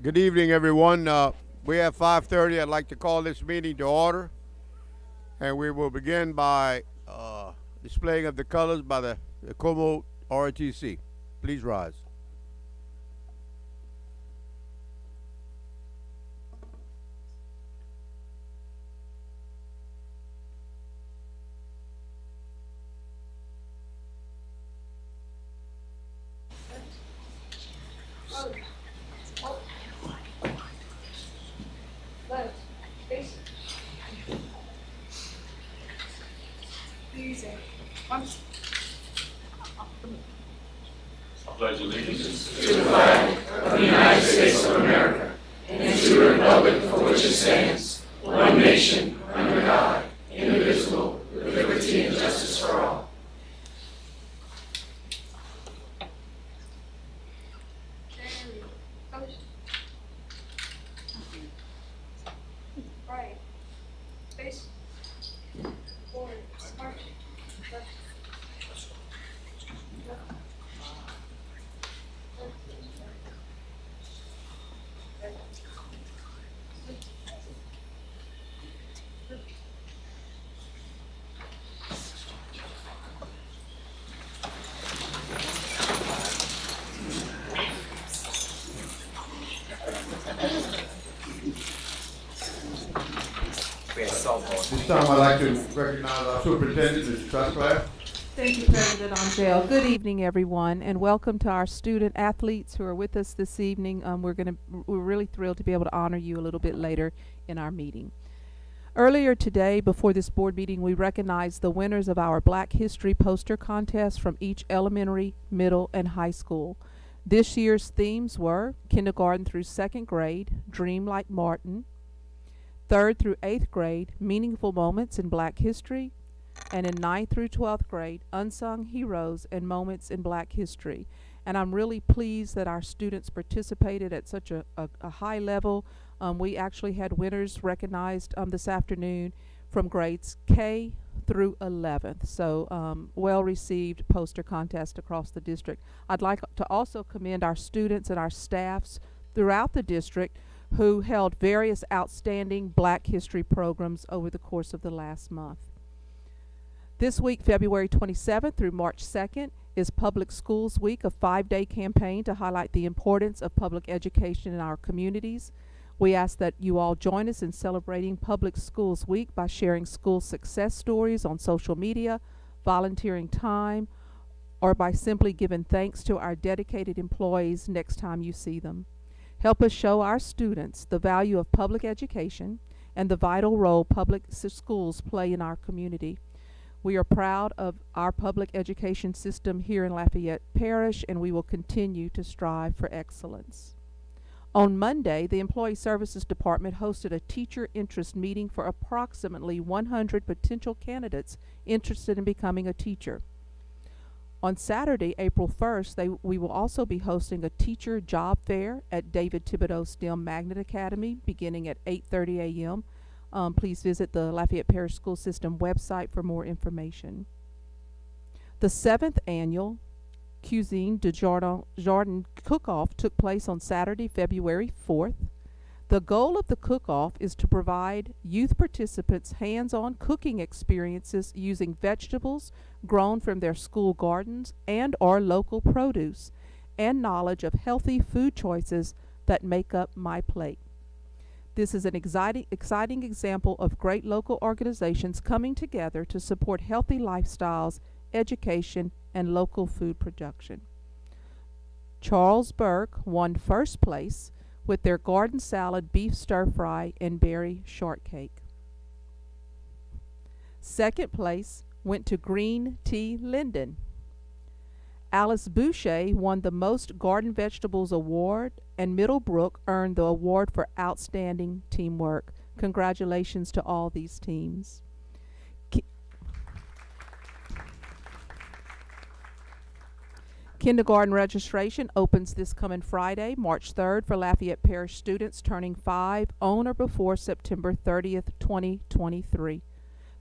Good evening, everyone. We have 5:30. I'd like to call this meeting to order, and we will begin by displaying of the colors by the Como ROTC. Please rise. Pledge allegiance to the flag of the United States of America and to the republic for which it stands, one nation, under God, indivisible, with liberty and justice for all. Right. Face. Forward. March. Left. This time I'd like to recognize our superintendent, Mr. Trustclass. Thank you, President Angel. Good evening, everyone, and welcome to our student athletes who are with us this evening. We're really thrilled to be able to honor you a little bit later in our meeting. Earlier today, before this board meeting, we recognized the winners of our Black History poster contest from each elementary, middle, and high school. This year's themes were kindergarten through second grade, Dream Like Martin; third through eighth grade, Meaningful Moments in Black History; and in 9th through 12th grade, Unsung Heroes and Moments in Black History. And I'm really pleased that our students participated at such a high level. We actually had winners recognized this afternoon from grades K through 11th. So well received poster contest across the district. I'd like to also commend our students and our staffs throughout the district who held various outstanding Black History programs over the course of the last month. This week, February 27th through March 2nd, is Public Schools Week, a 5-day campaign to highlight the importance of public education in our communities. We ask that you all join us in celebrating Public Schools Week by sharing school success stories on social media, volunteering time, or by simply giving thanks to our dedicated employees next time you see them. Help us show our students the value of public education and the vital role public schools play in our community. We are proud of our public education system here in Lafayette Parish, and we will continue to strive for excellence. On Monday, the Employee Services Department hosted a teacher interest meeting for approximately 100 potential candidates interested in becoming a teacher. On Saturday, April 1st, we will also be hosting a teacher job fair at David Thibodeau STEM Magnet Academy beginning at 8:30 a.m. Please visit the Lafayette Parish School System website for more information. The 7th annual Cuisine du Jardin Cook-Off took place on Saturday, February 4th. The goal of the cook-off is to provide youth participants hands-on cooking experiences using vegetables grown from their school gardens and or local produce, and knowledge of healthy food choices that make up my plate. This is an exciting example of great local organizations coming together to support healthy lifestyles, education, and local food production. Charles Burke won first place with their garden salad, beef stir fry, and berry shortcake. Second place went to Green Tea Linden. Alice Boucher won the Most Garden Vegetables Award, and Middlebrook earned the award for Outstanding Teamwork. Congratulations to all these teams. Kindergarten registration opens this coming Friday, March 3rd, for Lafayette Parish students turning 5 on or before September 30th, 2023.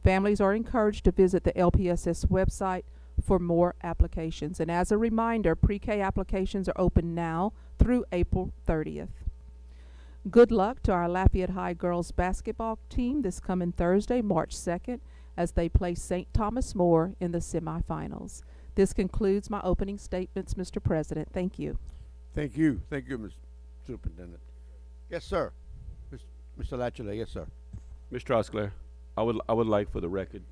Families are encouraged to visit the LPSS website for more applications. And as a reminder, pre-K applications are open now through April 30th. Good luck to our Lafayette High girls basketball team this coming Thursday, March 2nd, as they play St. Thomas More in the semifinals. This concludes my opening statements, Mr. President. Thank you. Thank you. Thank you, Ms. Superintendent. Yes, sir. Mr. Latchley, yes, sir. Ms. Trosclair, I would like for the record,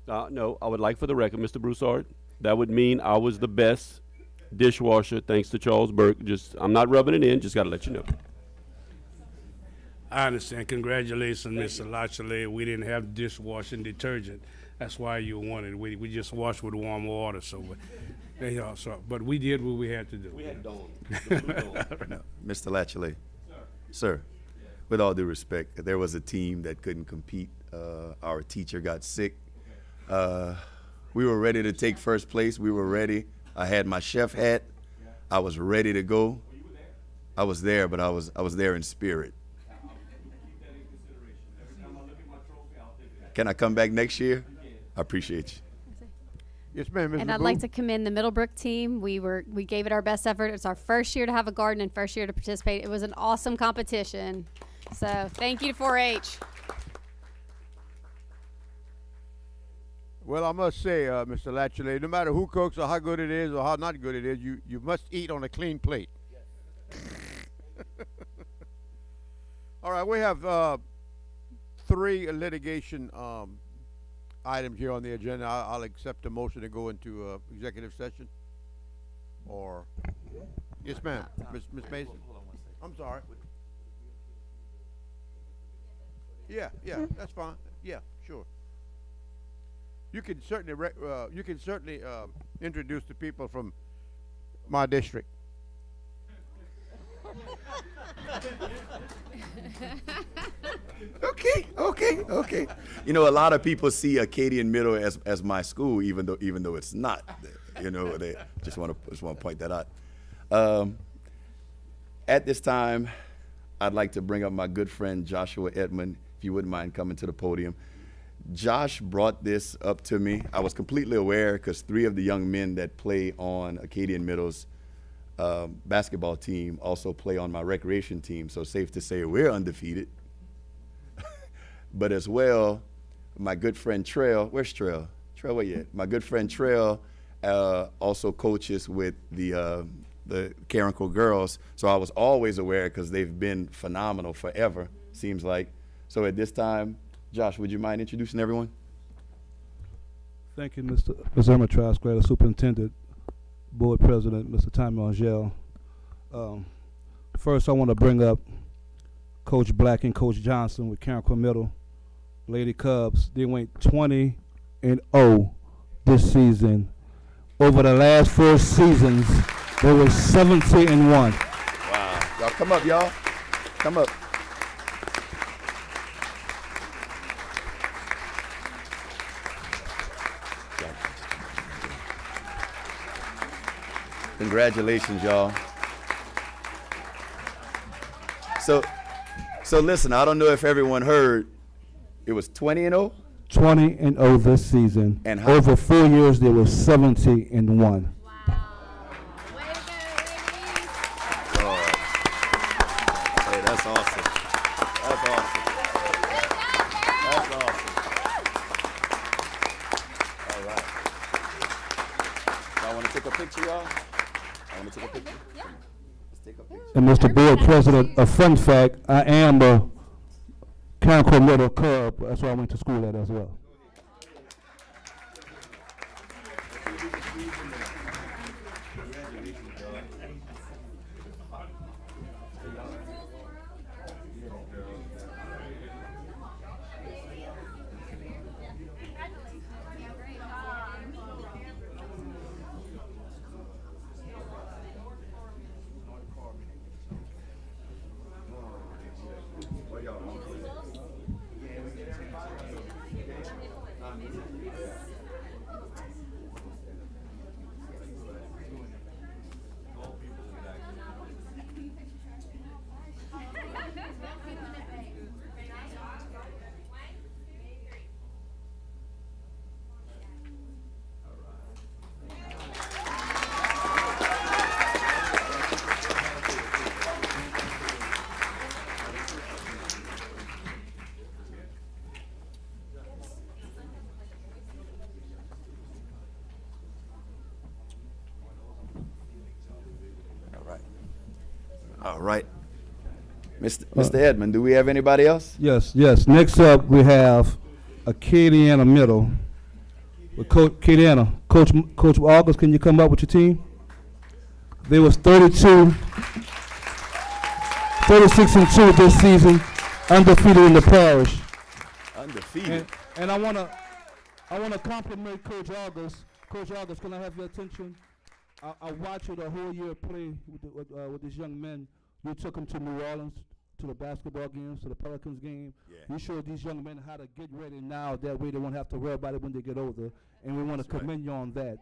no, I would like for the record, Mr. Broussard, that would mean I was the best dishwasher thanks to Charles Burke. I'm not rubbing it in, just got to let you know. I understand. Congratulations, Mr. Lachley. We didn't have dishwashing detergent. That's why you wanted. We just washed with warm water. But we did what we had to do. We had Dawn. No, Mr. Latchley. Sir, with all due respect, there was a team that couldn't compete. Our teacher got sick. We were ready to take first place. We were ready. I had my chef hat. I was ready to go. I was there, but I was there in spirit. Can I come back next year? I appreciate you. Yes, ma'am. And I'd like to commend the Middlebrook team. We gave it our best effort. It was our first year to have a garden and first year to participate. It was an awesome competition. So thank you to 4-H. Well, I must say, Mr. Latchley, no matter who cooks or how good it is or how not good it is, you must eat on a clean plate. All right, we have 3 litigation items here on the agenda. I'll accept a motion to go into executive session. Or, yes, ma'am. Ms. Mason? I'm sorry. Yeah, that's fine. Yeah, sure. You can certainly introduce the people from my district. Okay. You know, a lot of people see Acadian Middle as my school, even though it's not. You know, they just want to point that out. At this time, I'd like to bring up my good friend Joshua Edmond, if you wouldn't mind coming to the podium. Josh brought this up to me. I was completely aware because 3 of the young men that play on Acadian Middle's basketball team also play on my recreation team, so safe to say we're undefeated. But as well, my good friend Trail, where's Trail? Trail, where you at? My good friend Trail also coaches with the Carencro girls, so I was always aware because they've been phenomenal forever, seems like. So at this time, Josh, would you mind introducing everyone? Thank you, Mr. Trosclair, the Superintendent, Board President, Mr. Tommy Angel. First, I want to bring up Coach Black and Coach Johnson with Carencro Middle, Lady Cubs. They went 20-0 this season. Over the last 4 seasons, they were 70-1. Wow. Y'all come up, y'all. Come up. Congratulations, y'all. So listen, I don't know if everyone heard, it was 20-0? 20-0 this season. And how- over 4 years, they were 70-1. Wow. Way to go, ladies. Hey, that's awesome. That's awesome. That's awesome. All right. Y'all want to take a picture, y'all? I want to take a picture. Yeah. Let's take a picture. And Mr. Board President, a fun fact, I am a Carencro Middle Cub. That's where I went to school at as well. All right. Mr. Edmond, do we have anybody else? Yes, yes. Next up, we have Acadian Middle. With Acadiana. Coach August, can you come up with your team? They was 36-2 this season, undefeated in the parish. Undefeated. And I wanna compliment Coach August. Coach August, can I have your attention? I watched you the whole year play with these young men. You took them to New Orleans, to the basketball games, to the Pelicans game. Yeah. You showed these young men how to get ready now. That way they won't have to worry about it when they get older. And we want to commend you on that.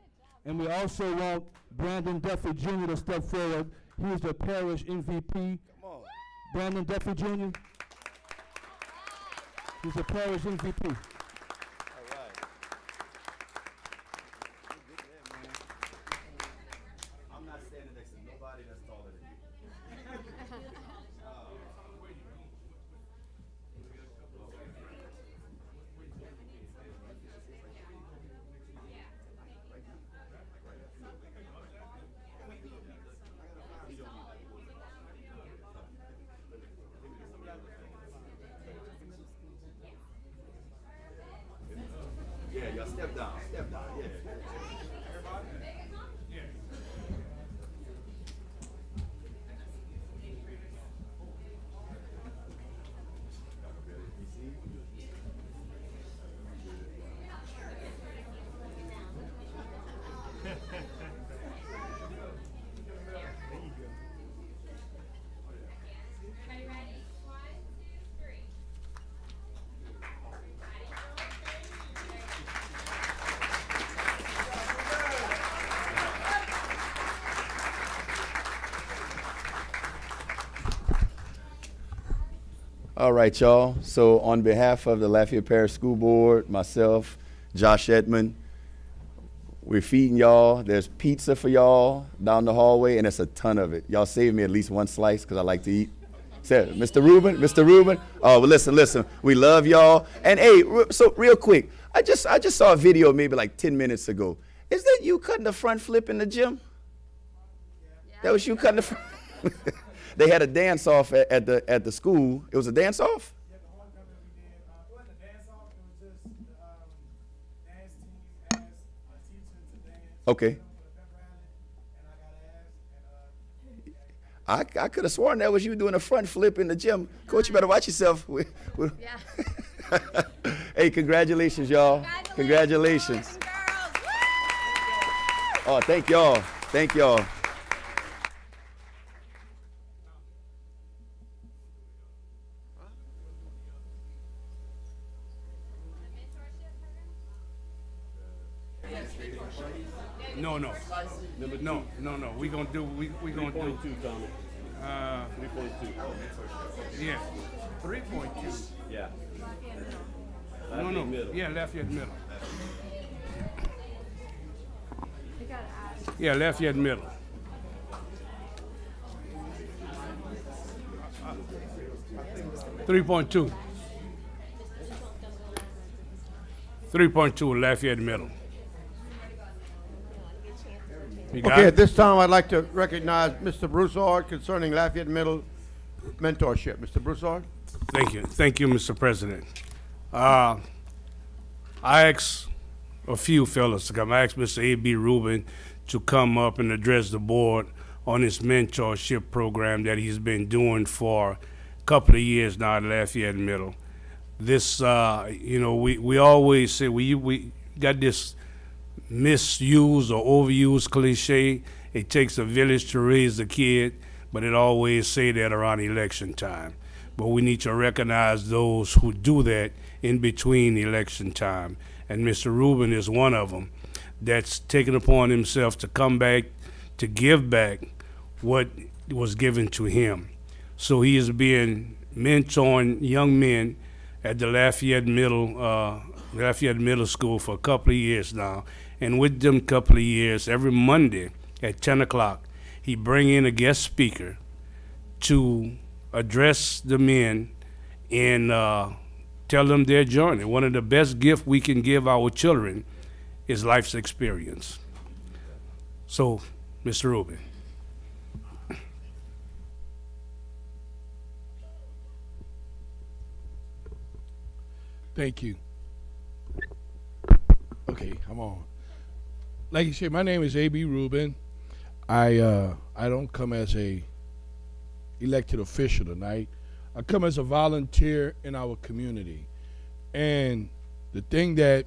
And we also want Brandon Duffy Jr. to step forward. He's the Parish MVP. Come on. Brandon Duffy Jr. He's the Parish MVP. All right. I'm not standing next to nobody that's taller than you. Yeah, y'all step down, yeah. All right, y'all. So on behalf of the Lafayette Parish School Board, myself, Josh Edmond, we're feeding y'all. There's pizza for y'all down the hallway, and it's a ton of it. Y'all save me at least one slice because I like to eat. So, Mr. Rubin. Oh, well, listen. We love y'all. And hey, so real quick, I just saw a video maybe like 10 minutes ago. Is that you cutting the front flip in the gym? Yeah. That was you cutting the front. They had a dance off at the school. It was a dance off? Yeah, the homecoming we did. It wasn't a dance off, it was just the dance team asked a teacher to dance. Okay. For the pep rally, and I got asked, I could have sworn that was you doing a front flip in the gym. Coach, you better watch yourself. Yeah. Hey, congratulations, y'all. Congratulations. Oh, thank y'all. No. We gonna do. 3.2, Tommy. 3.2. Yeah. 3.2. Yeah. No. Middle. Yeah, Lafayette Middle. Yeah, Lafayette Middle. 3.2. 3.2 Lafayette Middle. You got Okay, it? at this time, I'd like to recognize Mr. Broussard concerning Lafayette Middle mentorship. Mr. Broussard? Thank you, Mr. President. I asked a few fellas to come. I asked Mr. A.B. Rubin to come up and address the board on this mentorship program that he's been doing for a couple of years now at Lafayette Middle. This, we always say we got this misused or overused cliche. It takes a village to raise a kid, but it always say that around election time. But we need to recognize those who do that in between election time. And Mr. Rubin is one of them that's taken upon himself to come back, to give back what was given to him. So he is being mentoring young men at the Lafayette Middle School for a couple of years now. And with them couple of years, every Monday at 10 o'clock, he bring in a guest speaker to address the men and tell them their journey. One of the best gifts we can give our children is life's experience. So, Mr. Rubin. Thank you. Okay, I'm on. Like you said, my name is A.B. Rubin. I don't come as a elected official tonight. I come as a volunteer in our community. And the thing that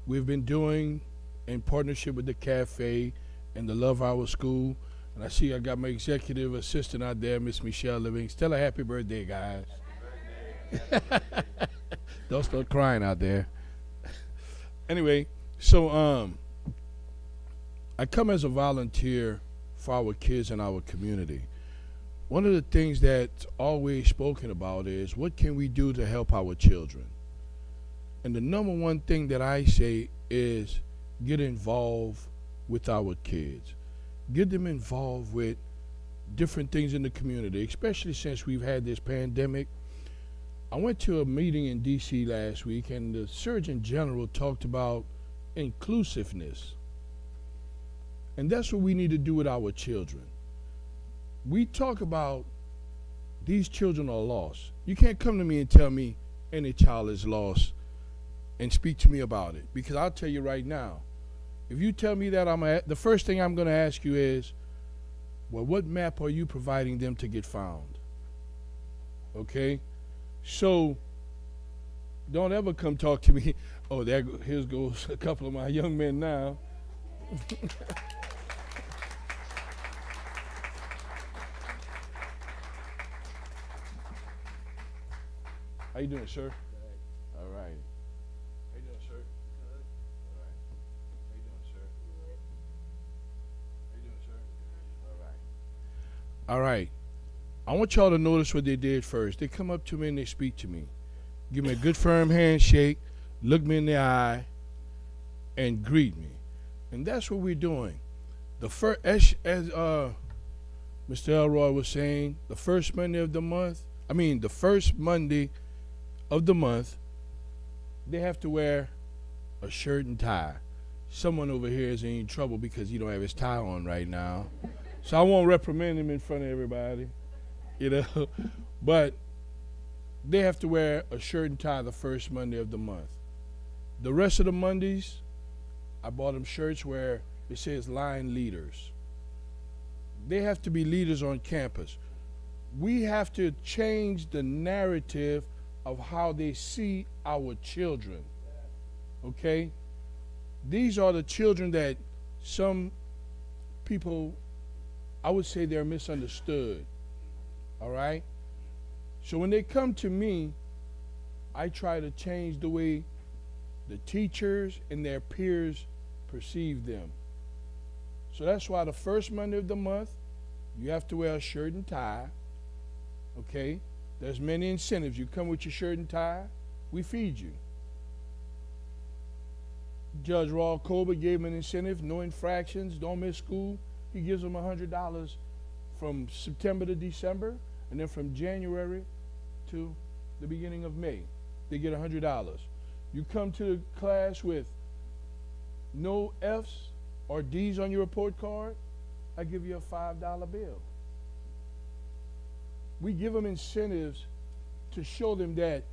we've been doing in partnership with the cafe and the Love Hour School, and I see I got my executive assistant out there, Miss Michelle Livings. Tell her happy birthday, guys. Don't start crying out there. Anyway, so I come as a volunteer for our kids in our community. One of the things that's always spoken about is what can we do to help our children? And the number one thing that I say is get involved with our kids. Get them involved with different things in the community, especially since we've had this pandemic. I went to a meeting in D.C. last week, and the Surgeon General talked about inclusiveness. And that's what we need to do with our children. We talk about these children are lost. You can't come to me and tell me any child is lost and speak to me about it, because I'll tell you right now, if you tell me that, the first thing I'm going to ask you is, well, what map are you providing them to get found? Okay? So don't ever come talk to me, oh, here goes a couple of my young men now. How you doing, sir? All right. How you doing, sir? Good. All right. How you doing, sir? Good. How you doing, sir? All right. All right. I want y'all to notice what they did first. They come up to me and they speak to me. Give me a good firm handshake, look me in the eye, and greet me. And that's what we're doing. The first, as Mr. Elroy was saying, the first Monday of the month, they have to wear a shirt and tie. Someone over here is in trouble because he don't have his tie on right now. So I won't reprimand him in front of everybody, but they have to wear a shirt and tie the first Monday of the month. The rest of the Mondays, I bought them shirts where it says line leaders. They have to be leaders on campus. We have to change the narrative of how they see our children, okay? These are the children that some people, I would say they're misunderstood, all right? So when they come to me, I try to change the way the teachers and their peers perceive them. So that's why the first Monday of the month, you have to wear a shirt and tie, okay? There's many incentives. You come with your shirt and tie, we feed you. Judge Raul Colbert gave him an incentive, no infractions, don't miss school. He gives them $100 from September to December, and then from January to the beginning of May, they get $100. You come to the class with no F's or D's on your report card, I give you a $5 bill. We give them incentives to show them that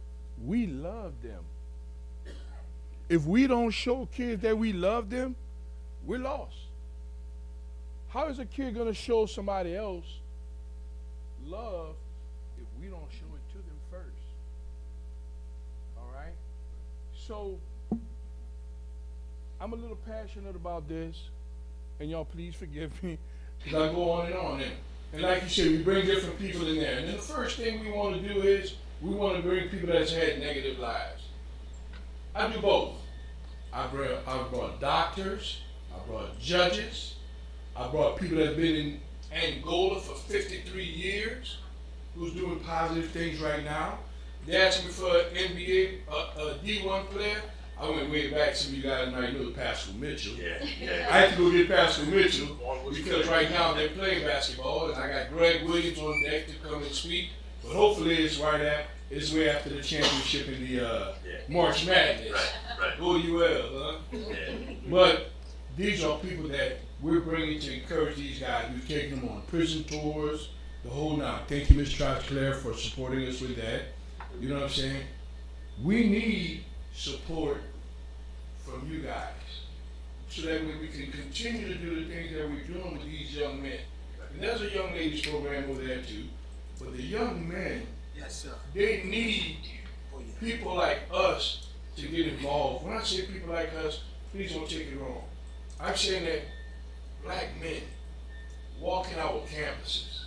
we love them. If we don't show kids that we love them, we're lost. How is a kid going to show somebody else love if we don't show it to them first? All right? So, I'm a little passionate about this, and y'all please forgive me, because I go on and on. And like you said, we bring different people in there. And then the first thing we want to do is we want to bring people that's had negative lives. I do both. I brought doctors, I brought judges, I brought people that have been in Angola for 53 years, who's doing positive things right now. They asked me for an NBA, a D1 player. I went way back, some of you guys might know Pascal Mitchell. Yeah. I had to go get Pascal Mitchell because right now they're playing basketball, and I got Greg Williams on deck to come and speak. But hopefully it's way after the championship in the March Madness. Right. Oh, you will, huh? Yeah. But these are people that we're bringing to encourage these guys. We've taken them on prison tours, the whole nine. Thank you, Ms. Claire, for supporting us with that. You know what I'm saying? We need support from you guys so that way we can continue to do the things that we're doing with these young men. And there's a young ladies program over there too, but the young men, they need people like us to get involved. When I say people like us, please don't take it wrong. I'm saying that black men walking our campuses.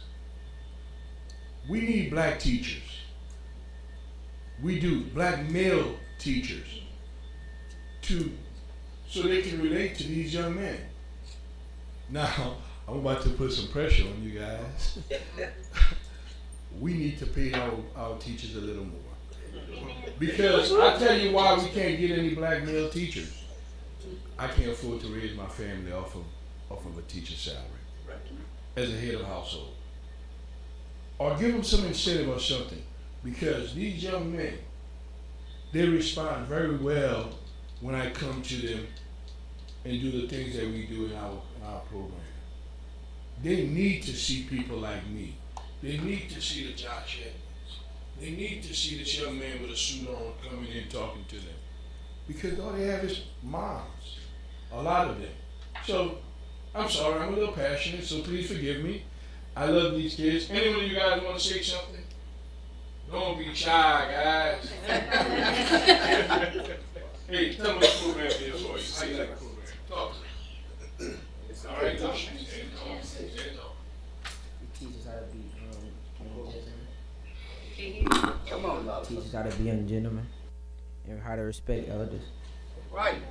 We need black teachers. We do, black male teachers, so they can relate to these young men. Now, I'm about to put some pressure on you guys. We need to pay our teachers a little more. Because I tell you why we can't get any black male teachers. I can't afford to raise my family off of a teacher's salary as a head of household. Or give them some incentive or something. Because these young men, they respond very well when I come to them and do the things that we do in our program. They need to see people like me. They need to see the Josh Edmonds. They need to see this young man with a suit on coming in talking to them. Because all they have is moms, a lot of them. So, I'm sorry, I'm a little passionate, so please forgive me. I love these kids. Any of you guys want to say something? Don't be shy, guys. Hey, tell me what the program is for you. How you like the program? Talk to me. All right, talk to me. It teaches how to be Come on, love. Teaches how to be a gentleman and how to respect elders. Right.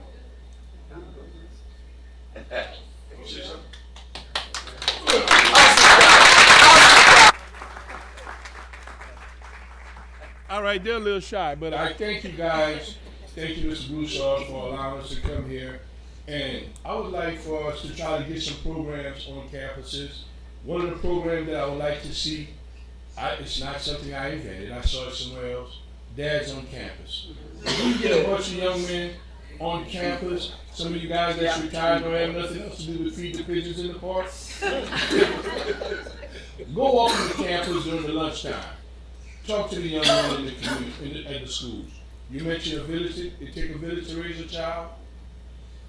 All right, they're a little shy, but I thank you guys. Thank you, Mr. Broussard, for allowing us to come here. And I would like for us to try to get some programs on campuses. One of the programs that I would like to see, it's not something I invented. I saw it somewhere else. Dads on campus. If we get a bunch of young men on campus, some of you guys that's retired don't have nothing else to do but feed the pigeons in the park. Go walk on the campus during the lunchtime. Talk to the young men in the community, at the schools. You mentioned a village, it takes a village to raise a child.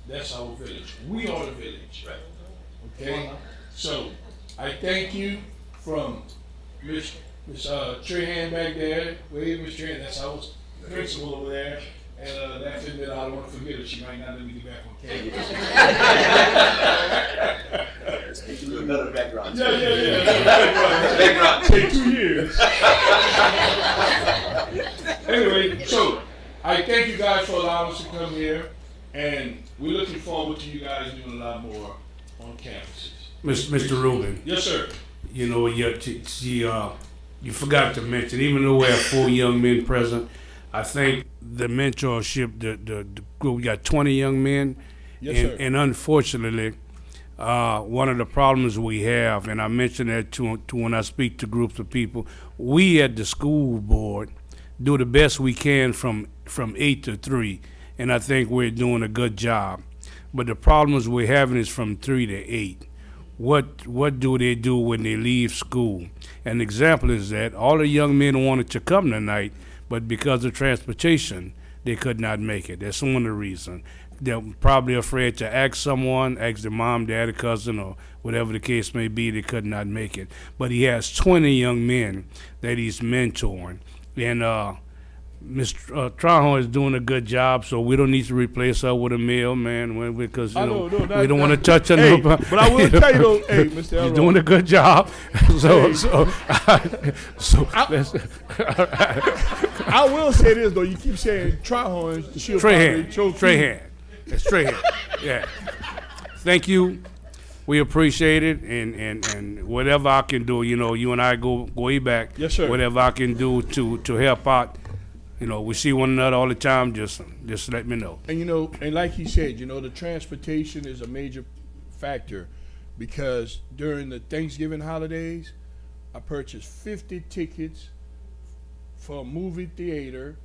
That's our village. We are the village. Okay? So, I thank you from Miss Trahan back there. Wait, Miss Trahan, that's our principal over there. And that's it that I don't want to forget her. She might not let me get back on campus. Let's do another background. Yeah. Background. Take 2 years. Anyway, so I thank you guys for allowing us to come here, and we're looking forward to you guys doing a lot more on campuses. Mr. Rubin. Yes, sir. You know, you forgot to mention, even though we have 4 young men present, I think the mentorship, the group, we got 20 young men. Yes, sir. And unfortunately, one of the problems we have, and I mention that to when I speak to groups of people, we at the school board do the best we can from 8 to 3, and I think we're doing a good job. But the problems we're having is from 3 to 8. What do they do when they leave school? An example is that all the young men wanted to come tonight, but because of transportation, they could not make it. That's one of the reasons. They're probably afraid to ask their mom, dad, or cousin, or whatever the case may be, they could not make it. But he has 20 young men that he's mentoring. And Mr. Trahorn is doing a good job, so we don't need to replace her with a male, man, because we don't want to touch her. Hey, but I will tell you though, hey, Mr. Elroy, you're doing a good job. I will say this though. You keep saying Trahorn. Trahan. It's Trahan. Yeah. Thank you. We appreciate it, and whatever I can do, you and I go way back. Yes, sir. Whatever I can do to help out. We see one another all the time. Just let me know. And and like he said, the transportation is a major factor, because during the Thanksgiving holidays, I purchased 50 tickets for a movie theater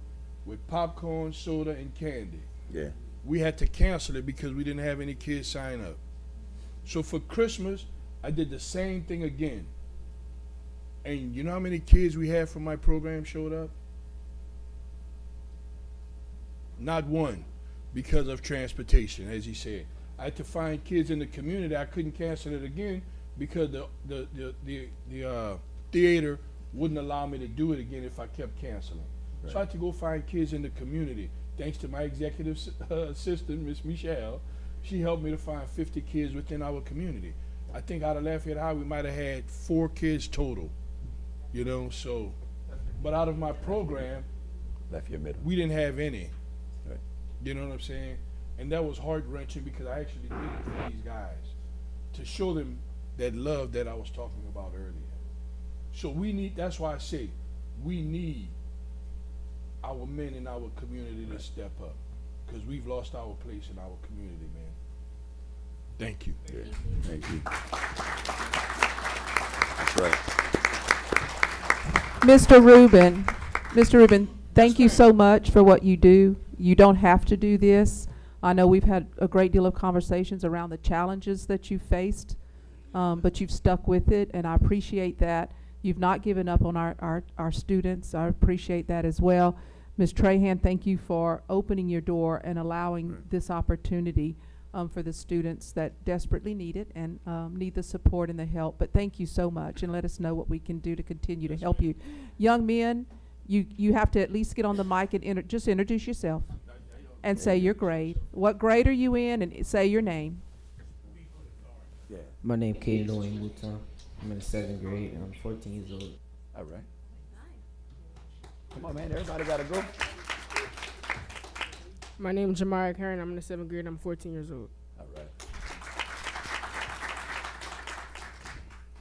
with popcorn, soda, and candy. Yeah. We had to cancel it because we didn't have any kids sign up. So for Christmas, I did the same thing again. And you know how many kids we had from my program showed up? not one, because of transportation, as he said. I had to find kids in the community. I couldn't cancel it again because the theater wouldn't allow me to do it again if I kept canceling. Right. So I had to go find kids in the community. Thanks to my executive assistant, Miss Michelle, she helped me to find 50 kids within our community. I think out of Lafayette High, we might have had 4 kids total, you know, so. But out of my program, Lafayette Middle. we didn't have any. Right. You know what I'm saying? And that was heart-wrenching because I actually did it for these guys, to show them that love that I was talking about earlier. So we need, that's why I say, we need our men in our community to step up, because we've lost our place in our community, man. Thank you. Yeah. Thank you. That's right. Mr. Rubin, thank you so much for what you do. You don't have to do this. I know we've had a great deal of conversations around the challenges that you faced, but you've stuck with it, and I appreciate that. You've not given up on our students. I appreciate that as well. Ms. Trahan, thank you for opening your door and allowing this opportunity for the students that desperately need it and need the support and the help. But thank you so much, and let us know what we can do to continue to help you. Young men, you have to at least get on the mic and just introduce yourself and say your grade. What grade are you in, and say your name. Yeah. My name is Kaden Mouton. I'm in the 7th grade and I'm 14 years old. All right. Come on, man. Everybody got to go. My name is Jamari Karen. I'm in the 7th grade. I'm 14 years old. All right.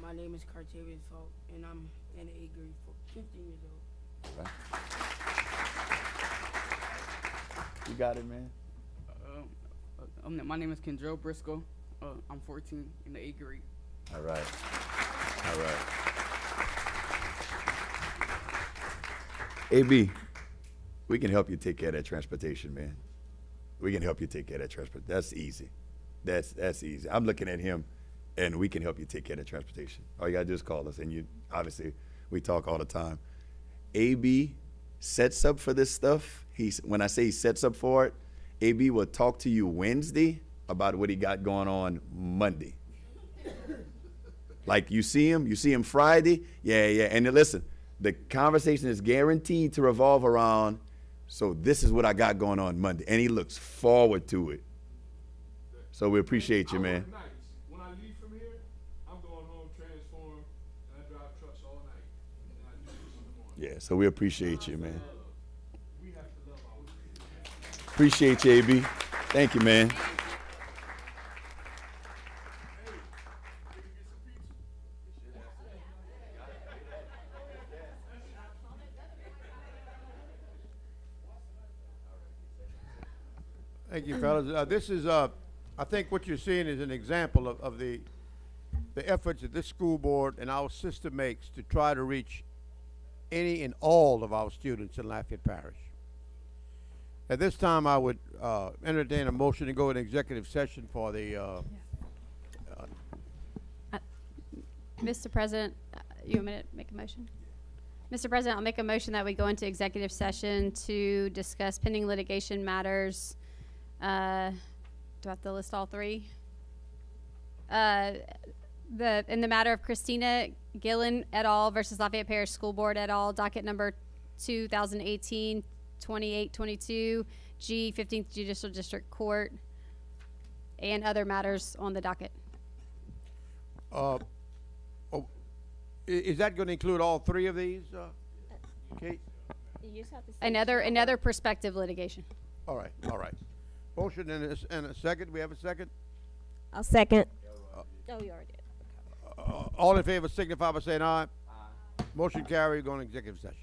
My name is Cartavius Falk, and I'm in the 8th grade, 15 years old. All right. You got it, man. My name is Kendrell Briscoe. I'm 14 in the 8th grade. All right. All right. AB, we can help you take care of that transportation, man. We can help you take care of that transportation. That's easy. That's easy. I'm looking at him, and we can help you take care of that transportation. All you gotta do is call us, and you obviously we talk all the time. AB sets up for this stuff. When I say he sets up for it, AB will talk to you Wednesday about what he got going on Monday. Like you see him Friday, yeah. And then listen, the conversation is guaranteed to revolve around, so this is what I got going on Monday. And he looks forward to it. So we appreciate you, man. Nights. When I leave from here, I'm going home, transform, and I drive trucks all night. And I do this in the morning. Yeah, so we appreciate you, man. We have to love our kids. Appreciate you, AB. Thank you, man. Thank you, fellas. This is, I think what you're seeing is an example of the efforts that this school board and our system makes to try to reach any and all of our students in Lafayette Parish. At this time, I would entertain a motion to go in executive session for the Mr. President, you want me to make a motion? Mr. President, I'll make a motion that we go into executive session to discuss pending litigation matters. Do I have to list all 3? In the matter of Christina Gillen et al. Versus Lafayette Parish School Board et al. Docket number 2018-2822, G 15th Judicial District Court, and other matters on the docket. Is that going to include all 3 of these, Kate? Another prospective litigation. All right. Motion and a second. We have a second? I'll second. Oh, you already did. All in favor signify by saying aye. Aye. Motion carried. Going to executive session.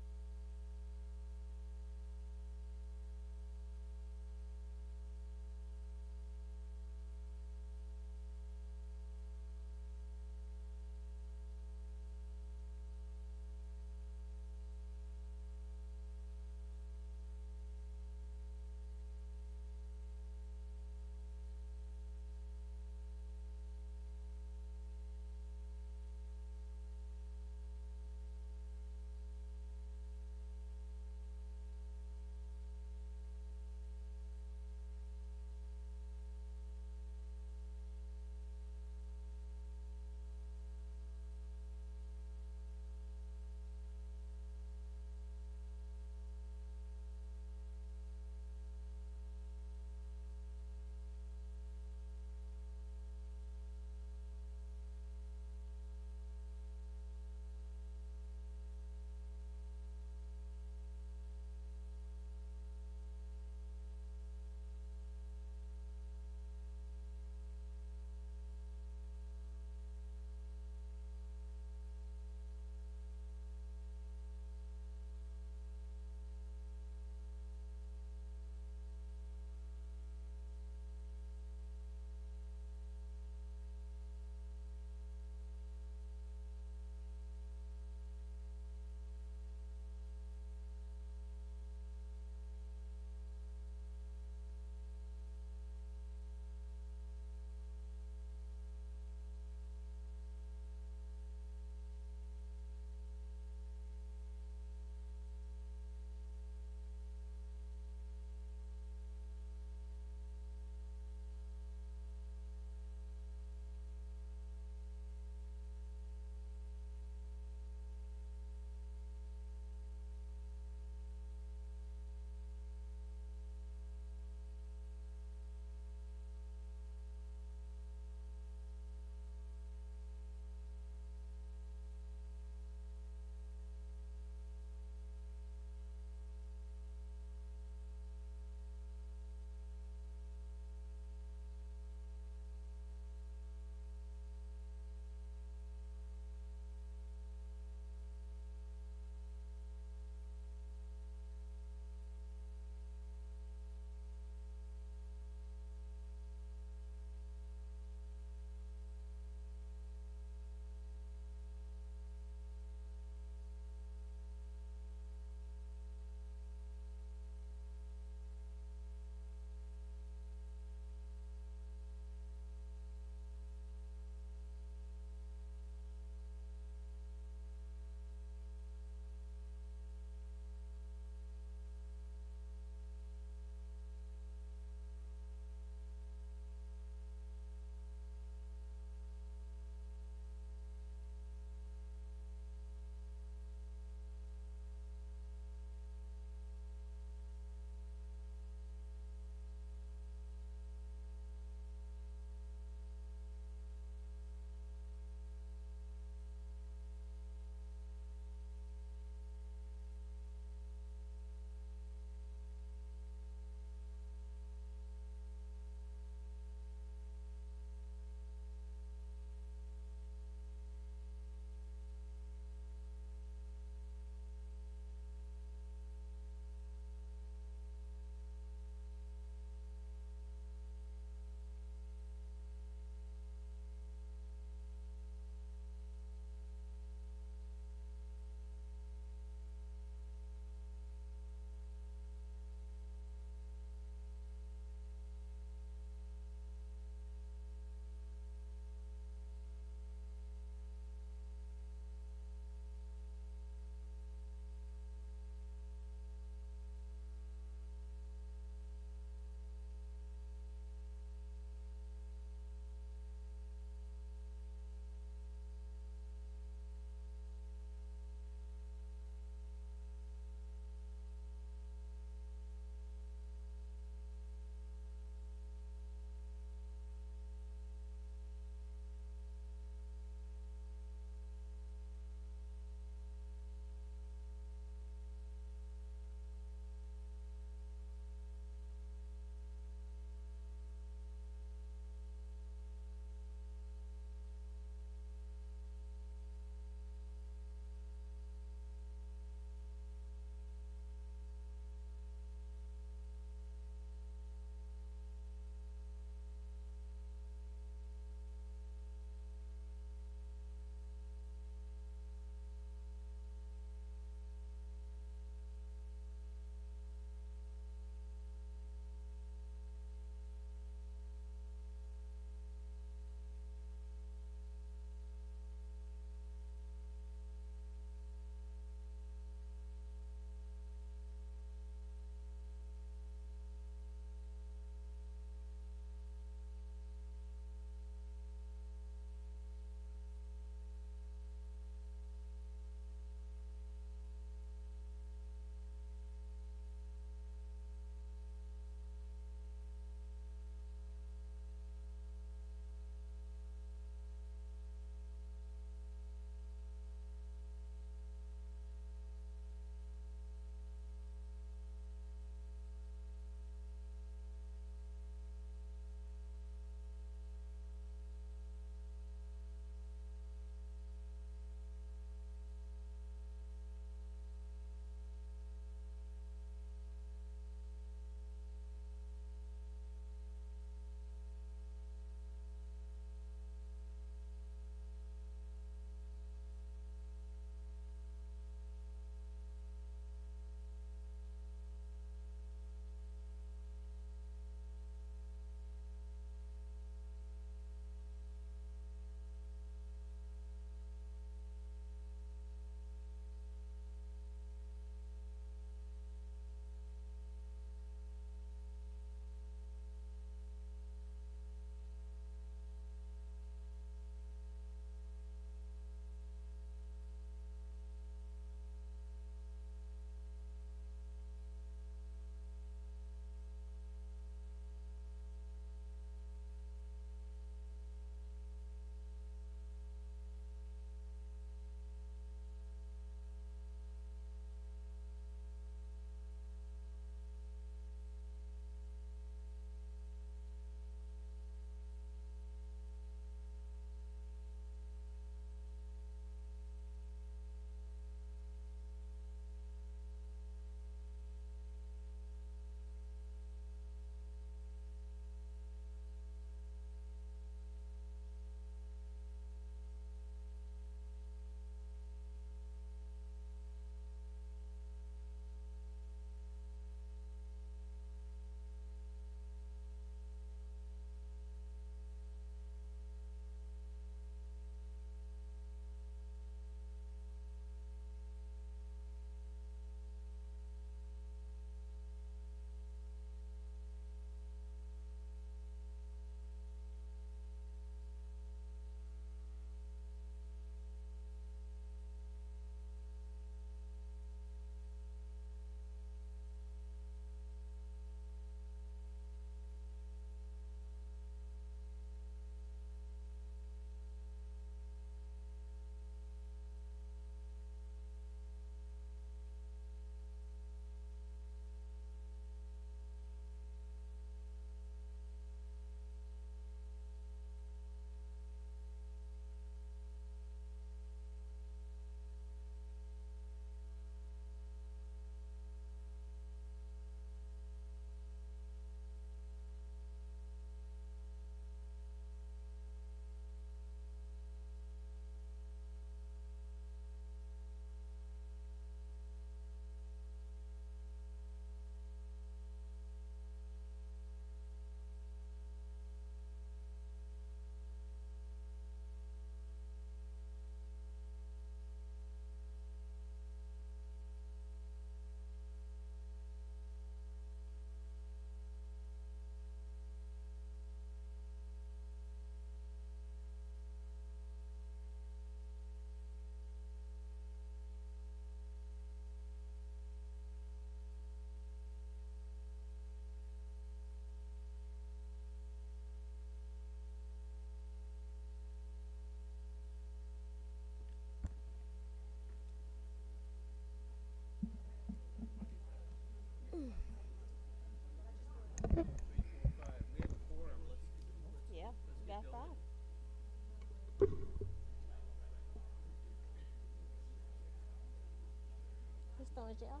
Mr. Angel,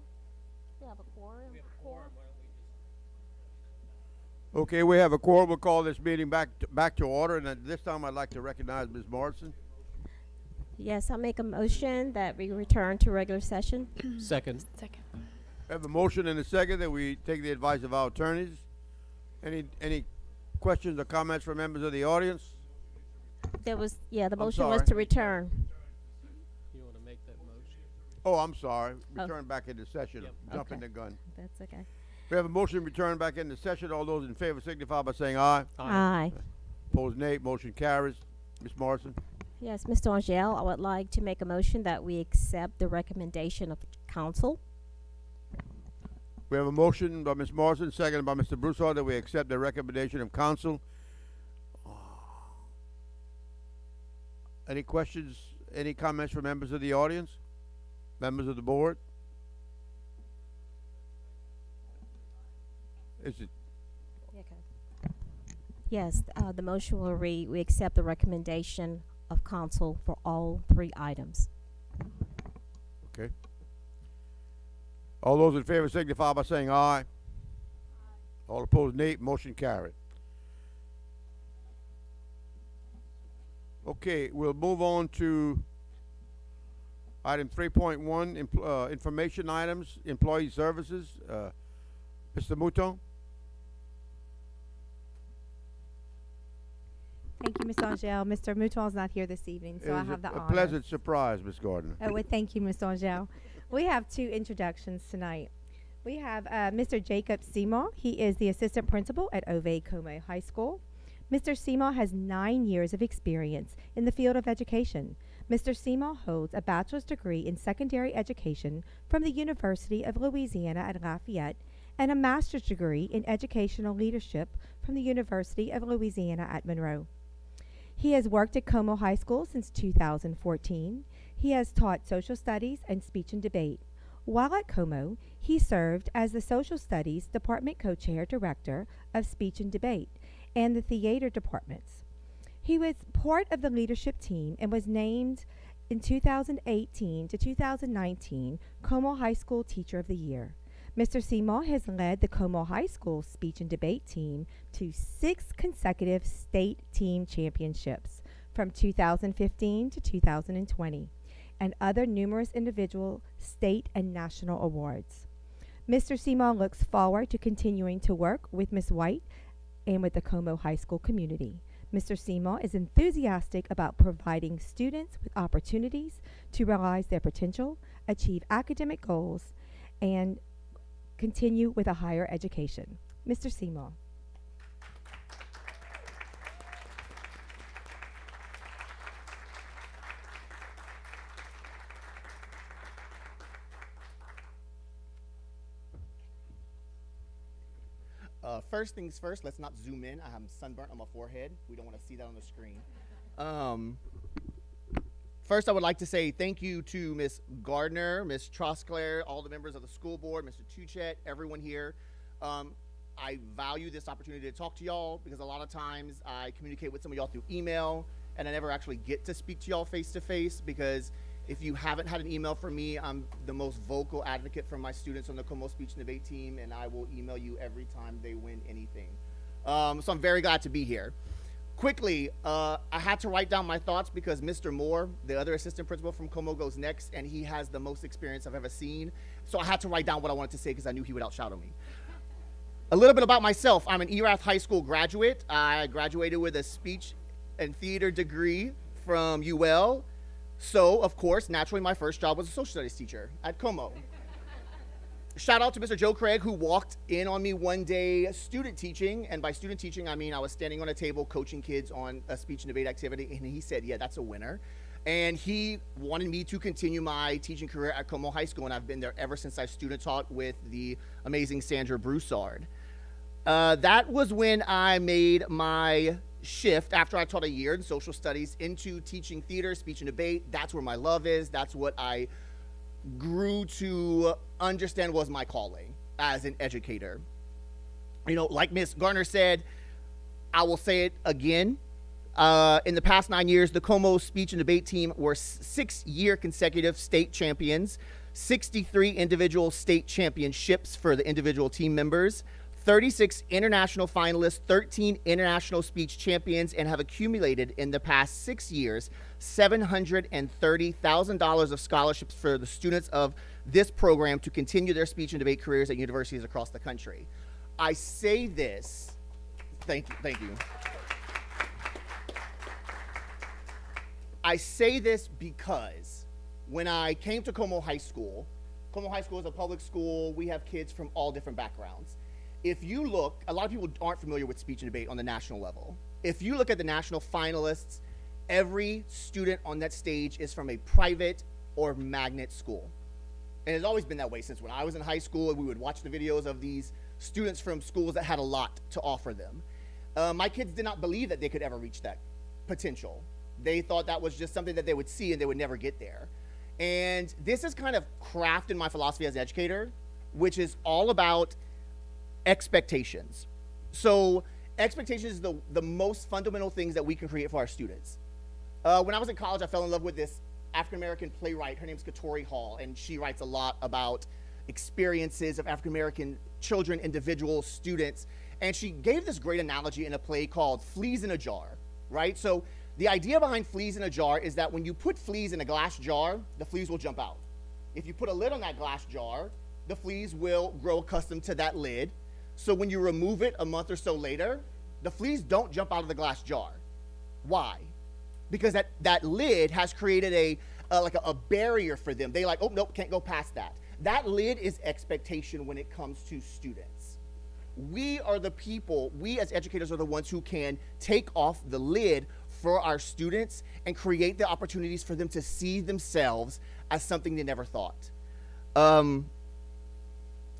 we have a quorum. Okay, we have a quorum. We'll call this meeting back to order, and at this time I'd like to recognize Ms. Morrison. Yes, I'll make a motion that we return to regular session. Second. We have a motion and a second that we take the advice of our attorneys. Any questions or comments from members of the audience? The motion sorry. was to return. You want to make that motion? Oh, I'm sorry. Oh. Return back into session. Yep. Jumping Okay. the gun. That's okay. We have a motion to return back into session. All those in favor signify by saying aye. Aye. Opposed, nay. Motion carries. Ms. Morrison. Yes, Mr. Angel, I would like to make a motion that we accept the recommendation of council. We have a motion by Ms. Morrison, seconded by Mr. Broussard, that we accept the recommendation of council. Any questions, any comments from members of the audience? Members of the board? Is it, Yes, the motion will read, we accept the recommendation of council for all 3 items. okay. All those in favor signify by saying aye. All opposed, nay. Motion carried. Okay, we'll move on to item 3.1, information items, employee services. Mr. Mouton? Thank you, Mr. Angel. Mr. Mouton is not here this evening, so I have the a honor. pleasant surprise, Ms. Gardner. Oh, well, thank you, Mr. Angel. We have 2 introductions tonight. We have Mr. Jacob Seymour. He is the assistant principal at Ove Como High School. Mr. Seymour has 9 years of experience in the field of education. Mr. Seymour holds a bachelor's degree in secondary education from the University of Louisiana at Lafayette and a master's degree in educational leadership from the University of Louisiana at Monroe. He has worked at Como High School since 2014. He has taught social studies and speech and debate. While at Como, he served as the social studies department co-chair director of speech and debate and the theater departments. He was part of the leadership team and was named in 2018 to 2019 Como High School Teacher of the Year. Mr. Seymour has led the Como High School speech and debate team to 6 consecutive state team championships from 2015 to 2020 and other numerous individual state and national awards. Mr. Seymour looks forward to continuing to work with Ms. White and with the Como High School community. Mr. Seymour is enthusiastic about providing students with opportunities to realize their potential, achieve academic goals, and continue with a higher education. Mr. Seymour. First things first, let's not zoom in. I'm sunburnt on my forehead. We don't want to see that on the screen. First, I would like to say thank you to Ms. Gardner, Ms. Trosclair, all the members of the school board, Mr. Tuchet, everyone here. I value this opportunity to talk to y'all because a lot of times I communicate with some of y'all through email and I never actually get to speak to y'all face to face because if you haven't had an email from me, I'm the most vocal advocate for my students on the Como Speech and Debate team, and I will email you every time they win anything. So I'm very glad to be here. Quickly, I had to write down my thoughts because Mr. Moore, the other assistant principal from Como, goes next, and he has the most experience I've ever seen. So I had to write down what I wanted to say because I knew he would outshadow me. A little bit about myself. I'm an Erath High School graduate. I graduated with a speech and theater degree from UL. So, of course, naturally, my first job was a social studies teacher at Como. Shout out to Mr. Joe Craig, who walked in on me one day student teaching, and by student teaching, I mean I was standing on a table coaching kids on a speech and debate activity, and he said, yeah, that's a winner. And he wanted me to continue my teaching career at Como High School, and I've been there ever since I student taught with the amazing Sandra Broussard. That was when I made my shift after I taught a year in social studies into teaching theater, speech and debate. That's where my love is. That's what I grew to understand was my calling as an educator. You know, like Ms. Garner said, I will say it again, In the past 9 years, the Como speech and debate team were 6-year consecutive state champions, 63 individual state championships for the individual team members, 36 international finalists, 13 international speech champions, and have accumulated in the past 6 years $730,000 of scholarships for the students of this program to continue their speech and debate careers at universities across the country. I say this, thank you. I say this because when I came to Como High School is a public school. We have kids from all different backgrounds. If you look, a lot of people aren't familiar with speech and debate on the national level. If you look at the national finalists, every student on that stage is from a private or magnet school. And it's always been that way since when I was in high school, and we would watch the videos of these students from schools that had a lot to offer them. My kids did not believe that they could ever reach that potential. They thought that was just something that they would see and they would never get there. And this is kind of crafted my philosophy as an educator, which is all about expectations. So expectations is the most fundamental things that we can create for our students. When I was in college, I fell in love with this African-American playwright. Her name's Katori Hall, and she writes a lot about experiences of African-American children, individuals, students. And she gave this great analogy in a play called Fleas in a Jar, right? So the idea behind fleas in a jar is that when you put fleas in a glass jar, the fleas will jump out. If you put a lid on that glass jar, the fleas will grow accustomed to that lid. So when you remove it a month or so later, the fleas don't jump out of the glass jar. Why? Because that lid has created a barrier for them. They like, oh, nope, can't go past that. That lid is expectation when it comes to students. We are the people, we as educators are the ones who can take off the lid for our students and create the opportunities for them to see themselves as something they never thought.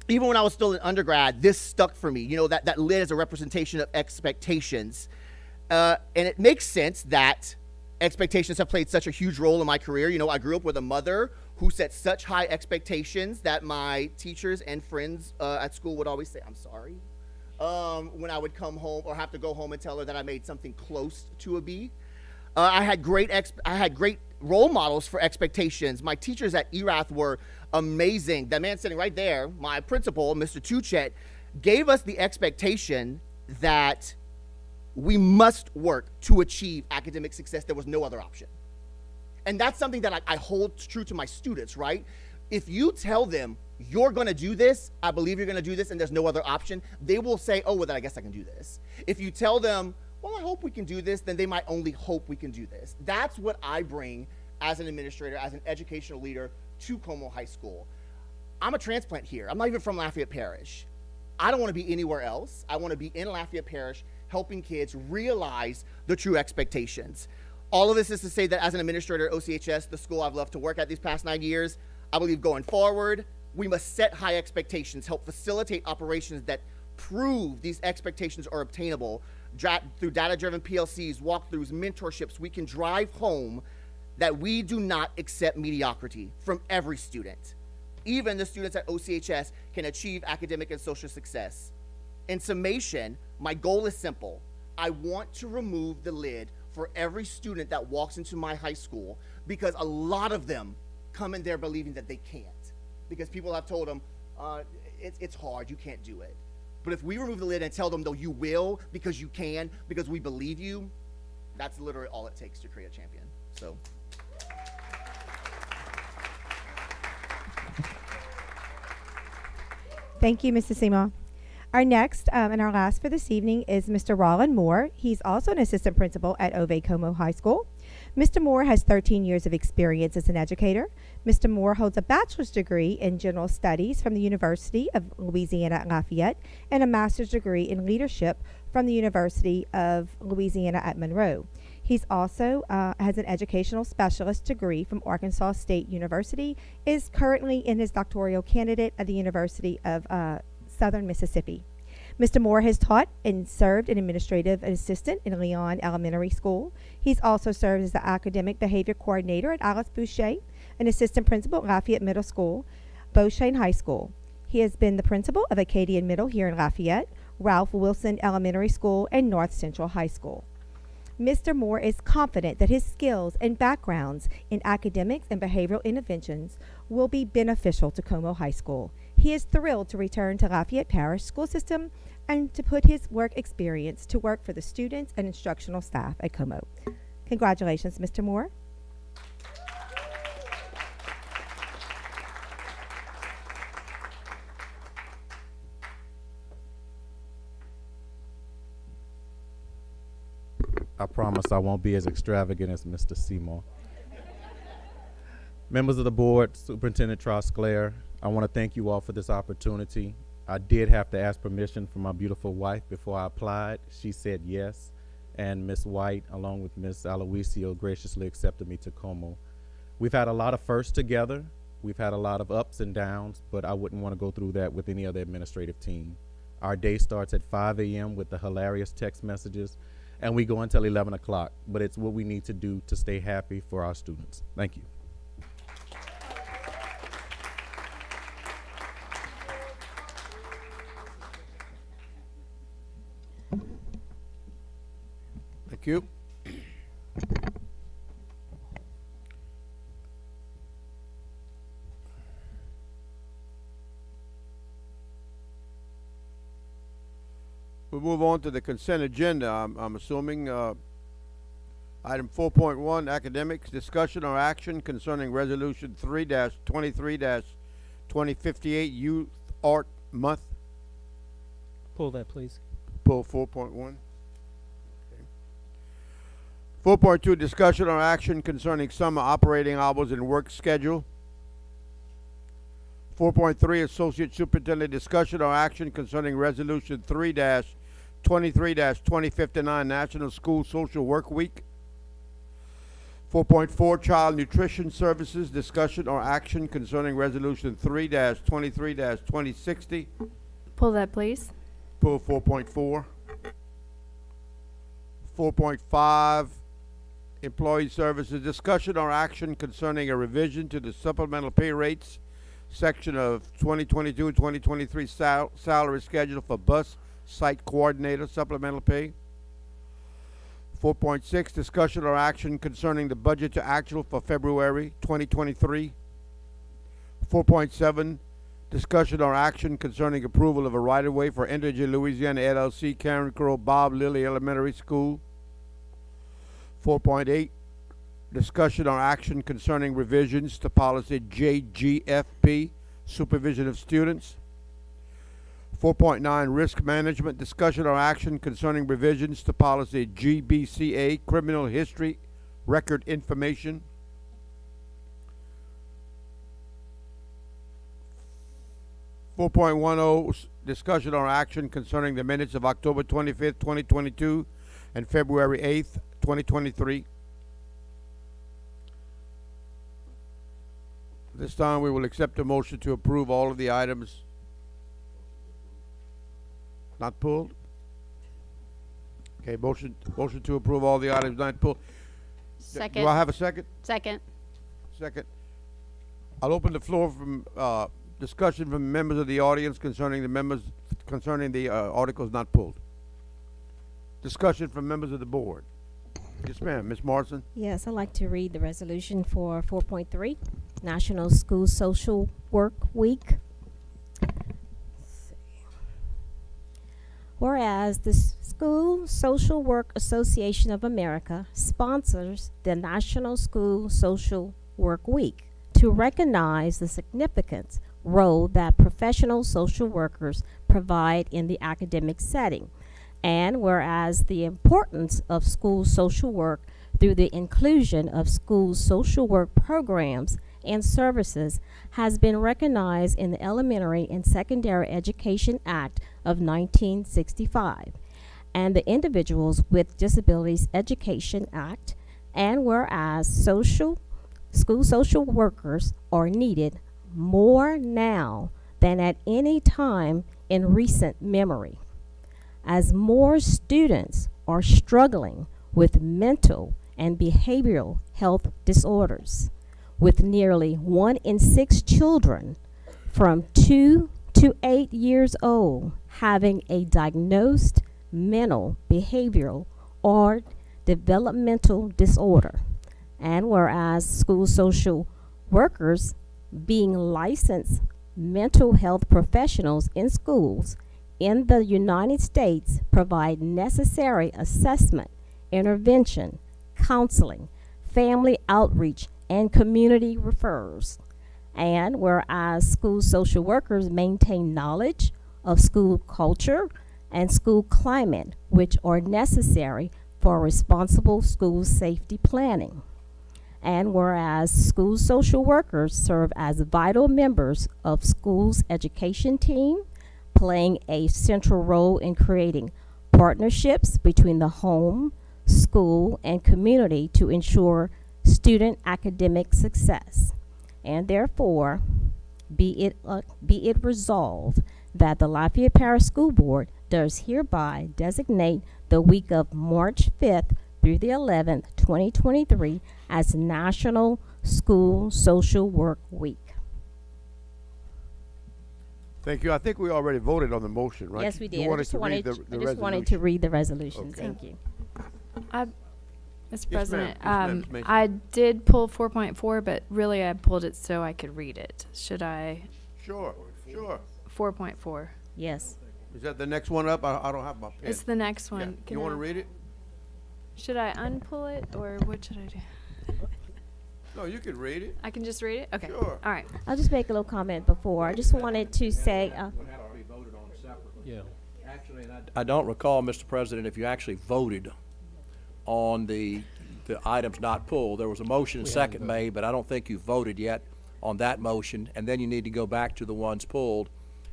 Even when I was still an undergrad, this stuck for me. You know, that lid is a representation of expectations. And it makes sense that expectations have played such a huge role in my career. You know, I grew up with a mother who set such high expectations that my teachers and friends at school would always say, I'm sorry, when I would come home or have to go home and tell her that I made something close to a B. I had great role models for expectations. My teachers at ERATH were amazing. That man sitting right there, my principal, Mr. Tuchet, gave us the expectation that we must work to achieve academic success. There was no other option. And that's something that I hold true to my students, right? If you tell them, you're gonna do this, I believe you're gonna do this, and there's no other option, they will say, oh, well, then I guess I can do this. If you tell them, well, I hope we can do this, then they might only hope we can do this. That's what I bring as an administrator, as an educational leader to Como High School. I'm a transplant here. I'm not even from Lafayette Parish. I don't wanna be anywhere else. I wanna be in Lafayette Parish helping kids realize the true expectations. All of this is to say that as an administrator at OCHS, the school I've loved to work at these past 9 years, I believe going forward, we must set high expectations, help facilitate operations that prove these expectations are obtainable. Through data-driven PLCs, walkthroughs, mentorships, we can drive home that we do not accept mediocrity from every student. Even the students at OCHS can achieve academic and social success. In summation, my goal is simple. I want to remove the lid for every student that walks into my high school, because a lot of them come in there believing that they can't, because people have told them, it's hard, you can't do it. But if we remove the lid and tell them, though, you will, because you can, because we believe you, that's literally all it takes to create a champion. So. Thank you, Mr. Seymour. Our next and our last for this evening is Mr. Roland Moore. He's also an assistant principal at Ove Como High School. Mr. Moore has 13 years of experience as an educator. Mr. Moore holds a bachelor's degree in general studies from the University of Louisiana at Lafayette and a master's degree in leadership from the University of Louisiana at Monroe. He's also has an educational specialist degree from Arkansas State University, is currently in his doctoral candidate at the University of Southern Mississippi. Mr. Moore has taught and served an administrative assistant in Leon Elementary School. He's also served as the academic behavior coordinator at Alice Boucher, an assistant principal at Lafayette Middle School, Beauchesne High School. He has been the principal of Acadian Middle here in Lafayette, Ralph Wilson Elementary School, and North Central High School. Mr. Moore is confident that his skills and backgrounds in academics and behavioral interventions will be beneficial to Como High School. He is thrilled to return to Lafayette Parish School System and to put his work experience to work for the students and instructional staff at Como. Congratulations, Mr. Moore. I promise I won't be as extravagant as Mr. Seymour. Members of the board, Superintendent Trosclair, I want to thank you all for this opportunity. I did have to ask permission from my beautiful wife before I applied. She said yes, and Ms. White, along with Ms. Aloisio, graciously accepted me to Como. We've had a lot of firsts together. We've had a lot of ups and downs, but I wouldn't want to go through that with any other administrative team. Our day starts at 5 a.m. with the hilarious text messages, and we go until 11 o'clock, but it's what we need to do to stay happy for our students. Thank you. Thank you. We move on to the consent agenda. I'm assuming item 4.1, academics, discussion or action concerning resolution 3-23-2058 Youth Art Month. Pull that, please. Pull 4.1. 4.2, discussion or action concerning summer operating hours and work schedule. 4.3, Associate Superintendent, discussion or action concerning resolution 3-23-2059 National School Social Work Week. 4.4, Child Nutrition Services, discussion or action concerning resolution 3-23-2060. Pull that, please. Pull 4.4. 4.5, Employee Services, discussion or action concerning a revision to the supplemental pay rates section of 2022-2023 salary schedule for bus site coordinator supplemental pay. 4.6, discussion or action concerning the budget to actual for February 2023. 4.7, discussion or action concerning approval of a right-of-way for Entergy Louisiana LLC-Carencro Bob Lilly Elementary School. 4.8, discussion or action concerning revisions to policy JGFP, supervision of students. 4.9, risk management, discussion or action concerning revisions to policy GBCA, criminal history record information. 4.10, discussion or action concerning the minutes of October 25th, 2022 and February 8th, 2023. This time we will accept a motion to approve all of the items not pulled. Okay, motion to approve all the items not pulled. Second. Do I have a second? Second. Second. I'll open the floor from discussion from members of the audience concerning the articles not pulled. Discussion from members of the board. Yes, ma'am. Ms. Morrison. Yes, I'd like to read the resolution for 4.3, National School Social Work Week. Whereas the School Social Work Association of America sponsors the National School Social Work Week to recognize the significant role that professional social workers provide in the academic setting. And whereas the importance of school social work through the inclusion of school social work programs and services has been recognized in the Elementary and Secondary Education Act of 1965 and the Individuals with Disabilities Education Act, and whereas school social workers are needed more now than at any time in recent memory, as more students are struggling with mental and behavioral health disorders, with nearly 1 in 6 children from 2 to 8 years old having a diagnosed mental, behavioral, or developmental disorder. And whereas school social workers, being licensed mental health professionals in schools in the United States, provide necessary assessment, intervention, counseling, family outreach, and community refers. And whereas school social workers maintain knowledge of school culture and school climate, which are necessary for responsible school safety planning. And whereas school social workers serve as vital members of schools' education team, playing a central role in creating partnerships between the home, school, and community to ensure student academic success. And therefore, be it resolved that the Lafayette Parish School Board does hereby designate the week of March 5th through the 11th, 2023 as National School Social Work Week. Thank you. I think we already voted on the motion, right? Yes, we did. You I wanted just to read wanted, the I just wanted to read the resolution. Okay. Thank you. Mr. Yes, President, ma'am. Yes, ma'am. I did pull 4.4, but really I pulled it so I could read it. Should I? Sure, sure. 4.4. Yes. Is that the next one up? I don't have my pen. It's the next one. Yeah. Can You want to I- read it? Should I unpull it or what should I do? No, you can read it. I can just read it? Okay. Sure. All right. I'll just make a little comment before. I just wanted to say, Yeah. Actually, I don't recall, Mr. President, if you actually voted on the items not pulled. There was a motion and second made, but I don't think you voted yet on that motion, and then you need to go back to the ones pulled,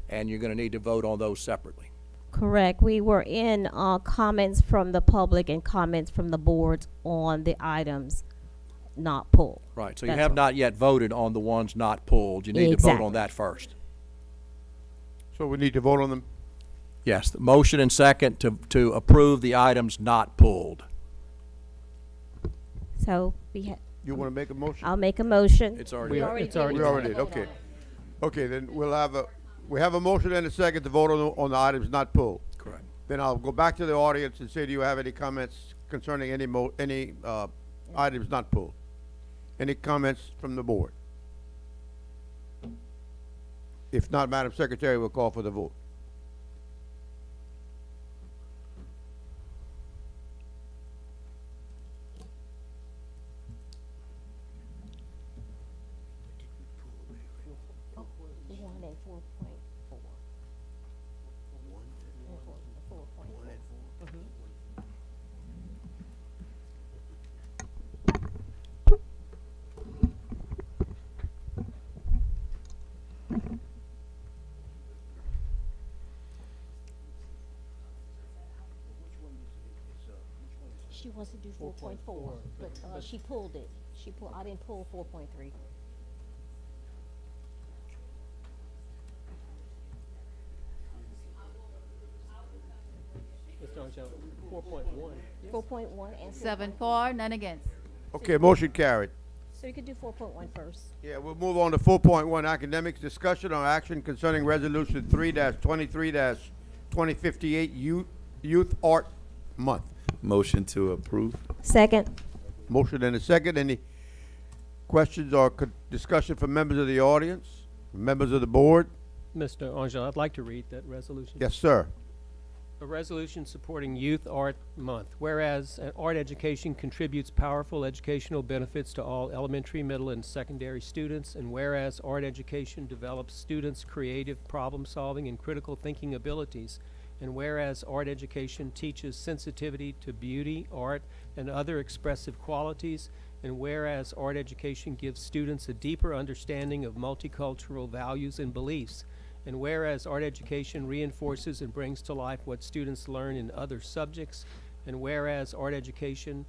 and you're gonna need to vote on those separately. correct, we were in comments from the public and comments from the boards on the items not pulled. Right, so you That's have all. not yet voted on the ones not pulled. You need to vote on that first. So we need to vote on them? Yes, the motion and second to approve the items not pulled. So we You want to make a motion? I'll make a motion. It's already. We already did. We already did, okay. Okay, then we have a motion and a second to vote on the items not pulled. Correct. Then I'll go back to the audience and say, do you have any comments concerning any items not pulled? Any comments from the board? If not, Madam Secretary, we'll call for the vote. She wants to do 4.4, but she pulled it. I didn't pull 4.3. Mr. Angel, 4.1. 4.1 and 7 for, none against. Okay, motion carried. So you could do 4.1 first. Yeah, we'll move on to 4.1, academics, discussion on action concerning resolution 3-23-2058, Youth Art Month. Motion to approve. Second. Motion and a second. Any questions or discussion from members of the audience, members of the board? Mr. Angel, I'd like to read that resolution. Yes, sir. A resolution supporting Youth Art Month. Whereas art education contributes powerful educational benefits to all elementary, middle, and secondary students, and whereas art education develops students' creative problem-solving and critical thinking abilities, and whereas art education teaches sensitivity to beauty, art, and other expressive qualities, and whereas art education gives students a deeper understanding of multicultural values and beliefs, and whereas art education reinforces and brings to life what students learn in other subjects, and whereas art education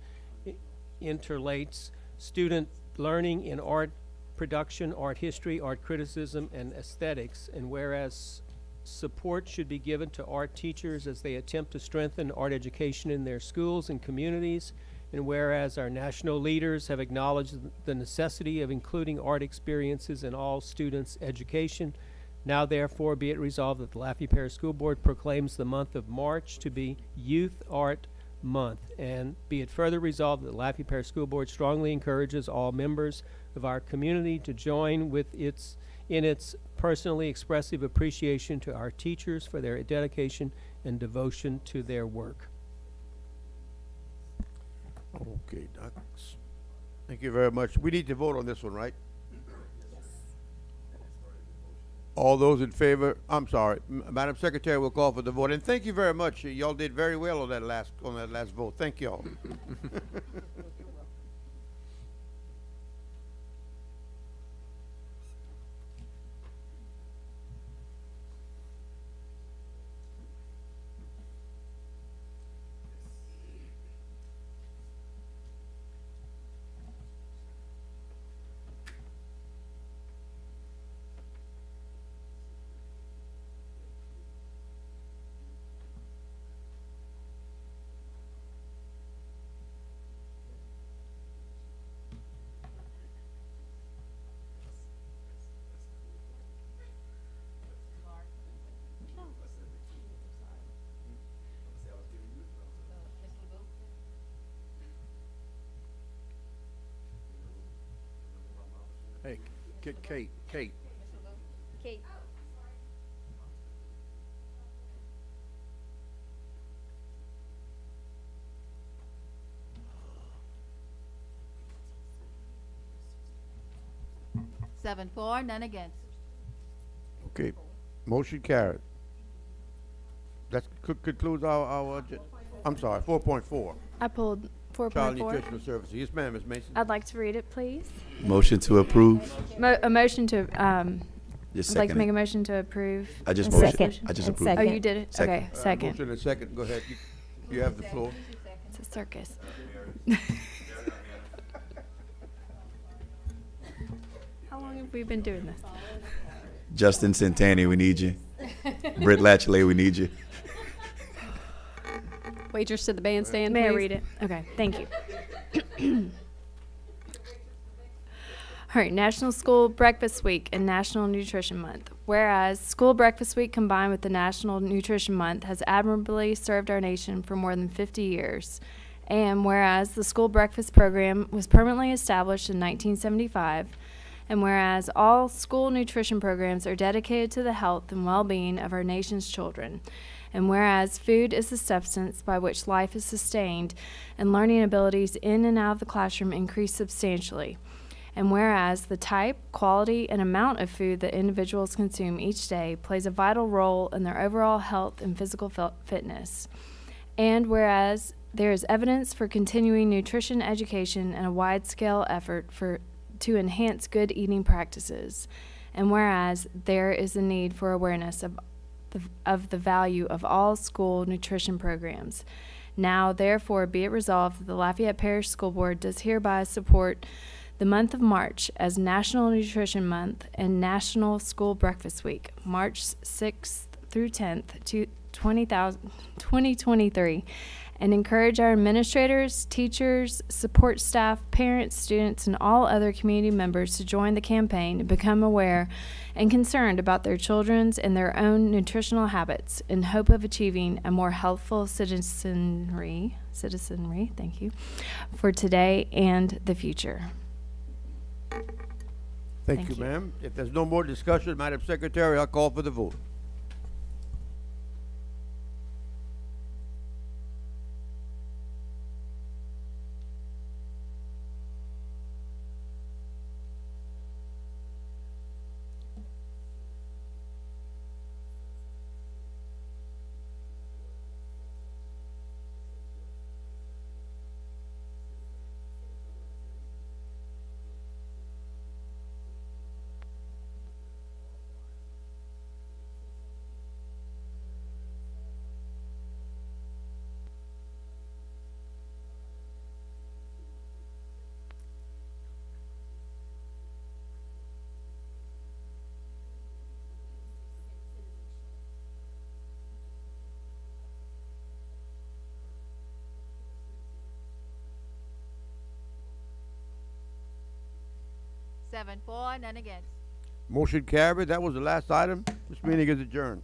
interlates student learning in art production, art history, art criticism, and aesthetics, and whereas support should be given to art teachers as they attempt to strengthen art education in their schools and communities, and whereas our national leaders have acknowledged the necessity of including art experiences in all students' education, now therefore be it resolved that the Lafayette Parish School Board proclaims the month of March to be Youth Art Month. And be it further resolved that the Lafayette Parish School Board strongly encourages all members of our community to join with in its personally expressive appreciation to our teachers for their dedication and devotion to their work. Okay, Doc. Thank you very much. We need to vote on this one, right? All those in favor, I'm sorry, Madam Secretary will call for the vote. And thank you very much. Y'all did very well on that last vote. Thank y'all. Hey, Kate. Kate. 7-4, none against. Okay, motion carried. That concludes our agenda. I'm sorry, 4.4. I pulled Child 4.4. Nutritional Services. Yes, ma'am, Ms. Mason. I'd like to read it, please. Motion to approve. A motion to, Just I'd like to second make it. a motion to approve. I just And motion. second. I just And approved. Oh, you did it? Second. Okay, second. Motion and second, go ahead. You have the floor. It's a circus. How long have we been doing this? Justin Santani, we need you. Britt Latchley, we need you. Waitress to the bandstand, May I please. read it? Okay, thank you. All right, National School Breakfast Week and National Nutrition Month. Whereas School Breakfast Week combined with the National Nutrition Month has admirably served our nation for more than 50 years. And whereas the school breakfast program was permanently established in 1975, and whereas all school nutrition programs are dedicated to the health and well-being of our nation's children, and whereas food is the substance by which life is sustained and learning abilities in and out of the classroom increase substantially, and whereas the type, quality, and amount of food that individuals consume each day plays a vital role in their overall health and physical fitness, and whereas there is evidence for continuing nutrition education and a wide-scale effort to enhance good eating practices, and whereas there is a need for awareness of the value of all school nutrition programs. Now, therefore, be it resolved that the Lafayette Parish School Board does hereby support the month of March as National Nutrition Month and National School Breakfast Week, March 6th through 10th, 2023, and encourage our administrators, teachers, support staff, parents, students, and all other community members to join the campaign and become aware and concerned about their children's and their own nutritional habits in hope of achieving a more healthful citizenry, thank you, for today and the future. Thank you, ma'am. If there's no more discussion, Madam Secretary, I'll call for the vote. Seven, 4, none against. Motion carried. That was the last item. This meeting is adjourned.